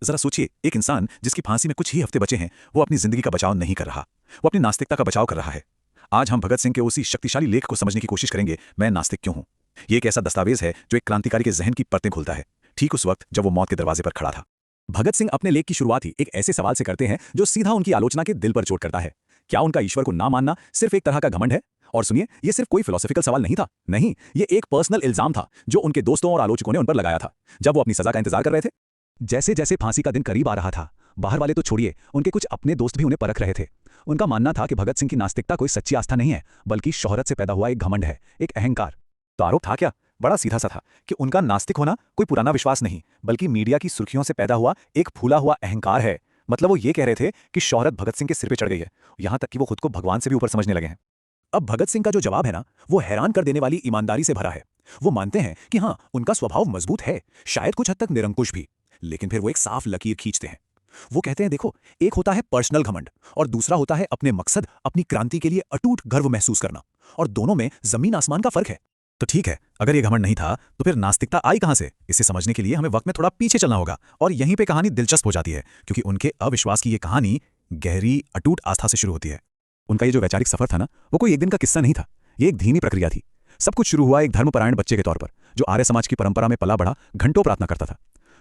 जरा सोचिए, एक इंसान जिसकी फांसी में कुछ ही हफ्ते बचे हैं, वो अपनी जिंदगी का बचाव नहीं कर रहा, वो अपनी नास्तिकता का बचाव कर रहा है। आज हम भगत सिंह के उसी शक्तिशाली लेख को समझने की कोशिश करेंगे, मैं नास्तिक क्यों हूं। ये एक ऐसा दस्तावेज है जो एक क्रांतिकारी के जहन की परतें खोलता है, ठीक उस वक्त जब वो मौत के दरवाजे पर खड़ा था। भगत सिंह अपने लेख की शुरुआत ही एक ऐसे सवाल से करते हैं जो सीधा उनकी आलोचना के दिल पर चोट करता है। क्या उनका ईश्वर को ना मानना सिर्फ एक तरह का घमंड है? और सुनिए, ये सिर्फ कोई फिलोसॉफिकल सवाल नहीं था, नहीं, ये एक पर्सनल इल्जाम था जो उनके दोस्तों और आलोचकों ने उन पर लगाया था जब वो अपनी सजा का इंतजार कर रहे थे। जैसे जैसे फांसी का दिन करीब आ रहा था, बाहर वाले तो छोड़िए, उनके कुछ अपने दोस्त भी उन्हें परख रहे थे। उनका मानना था कि भगत सिंह की नास्तिकता कोई सच्ची आस्था नहीं है, बल्कि शोहरत से पैदा हुआ एक घमंड है, एक अहंकार। तो आरोप था क्या? बड़ा सीधा सा था कि उनका नास्तिक होना कोई पुराना विश्वास नहीं, बल्कि मीडिया की सुर्खियों से पैदा हुआ एक फूला हुआ अहंकार है। मतलब वो ये कह रहे थे कि शोहरत भगत सिंह के सिर पे चढ़ गई है, यहां तक कि वो खुद को भगवान से भी ऊपर समझने लगे हैं। अब भगत सिंह का जो जवाब है ना, वो हैरान कर देने वाली ईमानदारी से भरा है। वो मानते हैं कि हाँ, उनका स्वभाव मजबूत है, शायद कुछ हद तक निरंकुश भी, लेकिन फिर वो एक साफ लकीर खींचते हैं। वो कहते हैं, देखो, एक होता है पर्सनल घमंड और दूसरा होता है अपने मकसद, अपनी क्रांति के लिए अटूट गर्व महसूस करना, और दोनों में जमीन आसमान का फर्क है। तो ठीक है, अगर ये घमंड नहीं था तो फिर नास्तिकता आई कहां से? इसे समझने के लिए हमें वक्त में थोड़ा पीछे चलना होगा, और यहीं पे कहानी दिलचस्प हो जाती है, क्योंकि उनके अविश्वास की ये कहानी गहरी अटूट आस्था से शुरू होती है। उनका ये जो वैचारिक सफर था ना, वो कोई एक दिन का किस्सा नहीं था, ये एक धीमी प्रक्रिया थी। सब कुछ शुरू हुआ एक धर्मपरायण बच्चे के तौर पर, जो आर्य समाज की परंपरा में पला बढ़ा, घंटों प्रार्थना करता था।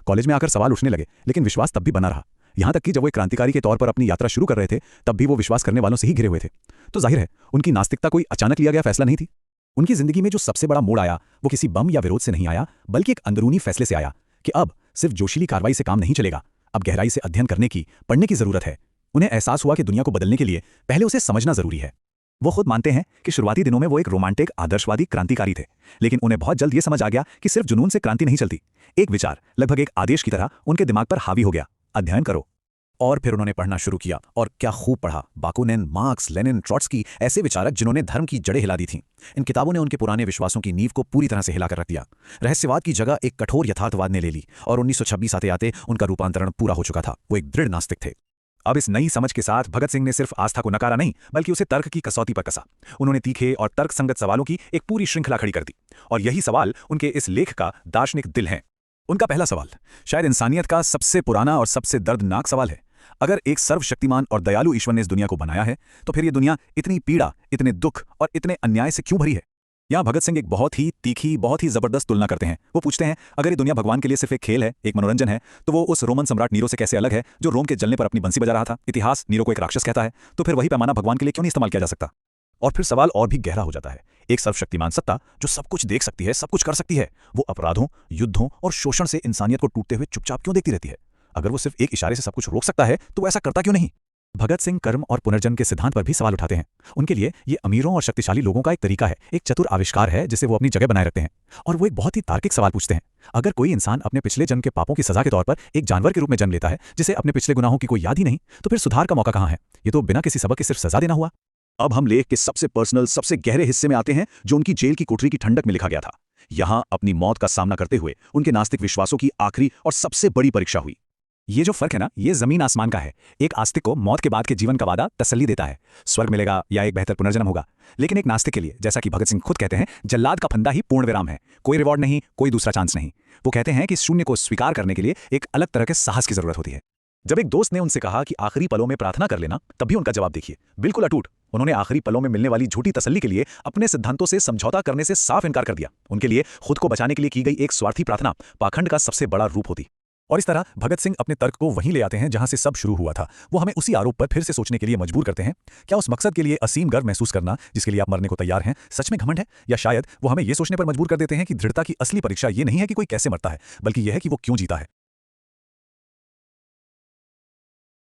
कॉलेज में आकर सवाल उठने लगे, लेकिन विश्वास तब भी बना रहा। यहां तक कि जब वो एक क्रांतिकारी के तौर पर अपनी यात्रा शुरू कर रहे थे, तब भी वो विश्वास करने वालों से ही घिरे हुए थे। तो जाहिर है, उनकी नास्तिकता कोई अचानक लिया गया फैसला नहीं थी। उनकी जिंदगी में जो सबसे बड़ा मोड़ आया, वो किसी बम या विरोध से नहीं आया, बल्कि एक अंदरूनी फैसले से आया कि अब सिर्फ जोशीली कार्रवाई से काम नहीं चलेगा, अब गहराई से अध्ययन करने की, पढ़ने की जरूरत है। उन्हें एहसास हुआ कि दुनिया को बदलने के लिए पहले उसे समझना जरूरी है। वो खुद मानते हैं कि शुरुआती दिनों में वो एक रोमांटिक आदर्शवादी क्रांतिकारी थे, लेकिन उन्हें बहुत जल्द ये समझ आ गया कि सिर्फ जुनून से क्रांति नहीं चलती। एक विचार लगभग एक आदेश की तरह उनके दिमाग पर हावी हो गया, अध्ययन करो। और फिर उन्होंने पढ़ना शुरू किया, और क्या खूब पढ़ा। बाकुनिन, मार्क्स, लेनिन, ट्रॉट्स्की, ऐसे विचारक जिन्होंने धर्म की जड़ें हिला दी थीं। इन किताबों ने उनके पुराने विश्वासों की नींव को पूरी तरह से हिलाकर रख दिया। रहस्यवाद की जगह एक कठोर यथार्थवाद ने ले ली, और 1926 आते आते उनका रूपांतरण पूरा हो चुका था। वो एक दृढ़ नास्तिक थे। अब इस नई समझ के साथ भगत सिंह ने सिर्फ आस्था को नकारा नहीं, बल्कि उसे तर्क की कसौटी पर कसा। उन्होंने तीखे और तर्कसंगत सवालों की एक पूरी श्रृंखला खड़ी कर दी, और यही सवाल उनके इस लेख का दार्शनिक दिल है। उनका पहला सवाल शायद इंसानियत का सबसे पुराना और सबसे दर्दनाक सवाल है। अगर एक सर्वशक्तिमान और दयालु ईश्वर ने इस दुनिया को बनाया है, तो फिर ये दुनिया इतनी पीड़ा, इतने दुख और इतने अन्याय से क्यों भरी है? यहाँ भगत सिंह एक बहुत ही तीखी, बहुत ही जबरदस्त तुलना करते हैं। वो पूछते हैं, अगर ये दुनिया भगवान के लिए सिर्फ एक खेल है, एक मनोरंजन है, तो वो उस रोमन सम्राट नीरो से कैसे अलग है, जो रोम के जलने पर अपनी बंसी बजा रहा था? इतिहास नीरो को एक राक्षस कहता है, तो फिर वही पैमाना भगवान के लिए क्यों नहीं इस्तेमाल किया जा सकता? और फिर सवाल और भी गहरा हो जाता है। एक सर्वशक्तिमान सत्ता जो सब कुछ देख सकती है, सब कुछ कर सकती है, वो अपराधों, युद्धों और शोषण से इंसानियत को टूटते हुए चुपचाप क्यों देखती रहती है? अगर वो सिर्फ एक इशारे से सब कुछ रोक सकता है, तो वो ऐसा करता क्यों नहीं? भगत सिंह कर्म और पुनर्जन्म के सिद्धांत पर भी सवाल उठाते हैं। उनके लिए ये अमीरों और शक्तिशाली लोगों का एक तरीका है, एक चतुर आविष्कार है जिसे वो अपनी जगह बनाए रखते हैं। और वो एक बहुत ही तार्किक सवाल पूछते हैं, अगर कोई इंसान अपने पिछले जन्म के पापों की सजा के तौर पर एक जानवर के रूप में जन्म लेता है, जिसे अपने पिछले गुनाहों की कोई याद ही नहीं, तो फिर सुधार का मौका कहाँ है? ये तो बिना किसी सबक के सिर्फ सजा देना हुआ। अब हम लेख के सबसे पर्सनल, सबसे गहरे हिस्से में आते हैं, जो उनकी जेल की कोठरी की ठंडक में लिखा गया था। यहाँ अपनी मौत का सामना करते हुए उनके नास्तिक विश्वासों की आखिरी और सबसे बड़ी परीक्षा हुई। ये जो फर्क है ना, ये जमीन आसमान का है। एक आस्तिक को मौत के बाद के जीवन का वादा तसल्ली देता है, स्वर्ग मिलेगा या एक बेहतर पुनर्जन्म होगा। लेकिन एक नास्तिक के लिए, जैसा कि भगत सिंह खुद कहते हैं, जल्लाद का फंदा ही पूर्ण विराम है। कोई रिवॉर्ड नहीं, कोई दूसरा चांस नहीं। वो कहते हैं कि शून्य को स्वीकार करने के लिए एक अलग तरह के साहस की जरूरत होती है। जब एक दोस्त ने उनसे कहा कि आखिरी पलों में प्रार्थना कर लेना, तब भी उनका जवाब देखिए, बिल्कुल अटूट। उन्होंने आखिरी पलों में मिलने वाली झूठी तसल्ली के लिए अपने सिद्धांतों से समझौता करने से साफ इनकार कर दिया। उनके लिए खुद को बचाने के लिए की गई एक स्वार्थी प्रार्थना पाखंड का सबसे बड़ा रूप होती। और इस तरह भगत सिंह अपने तर्क को वहीं ले आते हैं जहां से सब शुरू हुआ था। वो हमें उसी आरोप पर फिर से सोचने के लिए मजबूर करते हैं, क्या उस मकसद के लिए असीम गर्व महसूस करना जिसके लिए आप मरने को तैयार हैं, सच में घमंड है? या शायद वो हमें ये सोचने पर मजबूर कर देते हैं कि दृढ़ता की असली परीक्षा ये नहीं है कि कोई कैसे मरता है, बल्कि यह है कि वो क्यों जीता है।